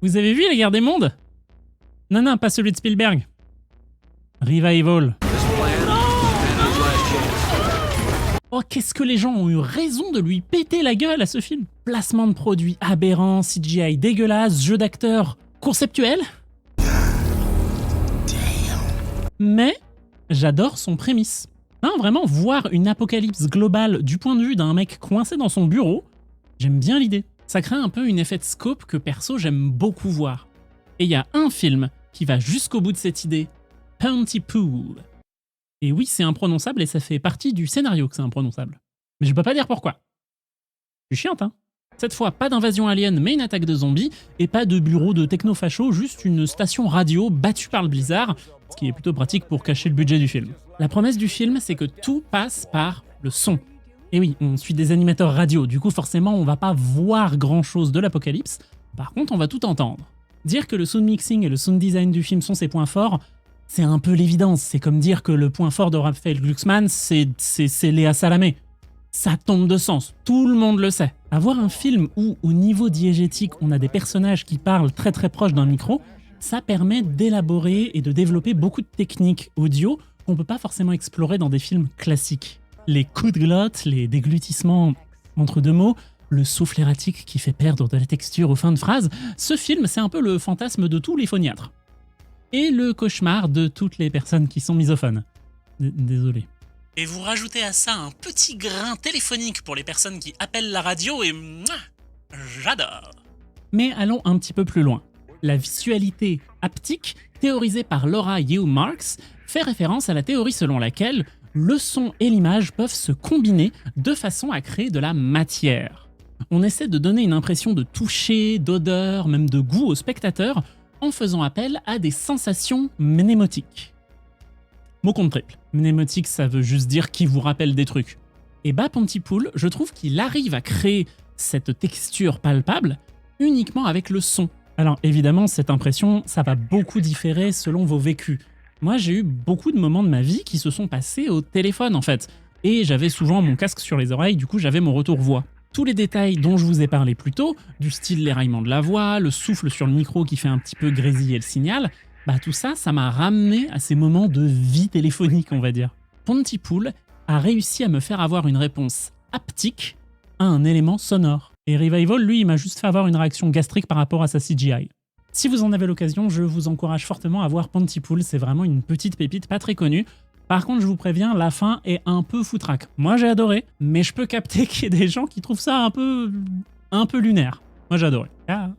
Vous avez vu La Guerre des Mondes? Non, pas celui de Spielberg. Revival. Oh, qu'est-ce que les gens ont eu raison de lui péter la gueule à ce film. Placement de produits aberrant, CGI dégueulasse, jeu d'acteurs conceptuel. Mais j'adore son prémisse. Hein, vraiment, voir une apocalypse globale du point de vue d'un mec coincé dans son bureau, j'aime bien l'idée. Ça crée un peu une effet de scope que perso j'aime beaucoup voir. Et il y a un film qui va jusqu'au bout de cette idée, Pontypool. Et oui, c'est imprononçable et ça fait partie du scénario que c'est imprononçable. Mais je peux pas dire pourquoi. Je suis chiante, hein. Cette fois, pas d'invasion alien, mais une attaque de zombies, et pas de bureau de techno-facho, juste une station radio battue par le blizzard, ce qui est plutôt pratique pour cacher le budget du film. La promesse du film, c'est que tout passe par le son. Et oui, on suit des animateurs radio, du coup forcément on va pas voir grand chose de l'apocalypse, par contre on va tout entendre. Dire que le sound mixing et le sound design du film sont ses points forts, c'est un peu l'évidence, c'est comme dire que le point fort de Raphaël Glucksmann, c'est Léa Salamé. Ça tombe de sens, tout le monde le sait. Avoir un film où, au niveau diégétique, on a des personnages qui parlent très proches d'un micro, ça permet d'élaborer et de développer beaucoup de techniques audio qu'on peut pas forcément explorer dans des films classiques. Les coups de glotte, les déglutissements entre deux mots, le souffle erratique qui fait perdre de la texture aux fins de phrases, ce film, c'est un peu le fantasme de tous les phoniatres. Et le cauchemar de toutes les personnes qui sont misophones. Désolé. Et vous rajoutez à ça un petit grain téléphonique pour les personnes qui appellent la radio et... j'adore. Mais allons un petit peu plus loin. La visualité haptique, théorisée par Laura Hugh Marks, fait référence à la théorie selon laquelle le son et l'image peuvent se combiner de façon à créer de la matière. On essaie de donner une impression de toucher, d'odeur, même de goût au spectateur en faisant appel à des sensations mnémotiques. Mot compte triple. Mnémotique, ça veut juste dire qui vous rappelle des trucs. Et bah Pontypool, je trouve qu'il arrive à créer cette texture palpable uniquement avec le son. Alors évidemment, cette impression, ça va beaucoup différer selon vos vécus. Moi, j'ai eu beaucoup de moments de ma vie qui se sont passés au téléphone en fait. Et j'avais souvent mon casque sur les oreilles, du coup j'avais mon retour voix. Tous les détails dont je vous ai parlé plus tôt, du style l'éraillement de la voix, le souffle sur le micro qui fait un petit peu grésiller le signal, bah tout ça, ça m'a ramené à ces moments de vie téléphonique, on va dire. Pontypool a réussi à me faire avoir une réponse haptique à un élément sonore. Et Revival, lui, il m'a juste fait avoir une réaction gastrique par rapport à sa CGI. Si vous en avez l'occasion, je vous encourage fortement à voir Pontypool, c'est vraiment une petite pépite pas très connue. Par contre, je vous préviens, la fin est un peu foutraque. Moi, j'ai adoré, mais je peux capter qu'il y ait des gens qui trouvent ça un peu lunaire. Moi, j'ai adoré. Ah.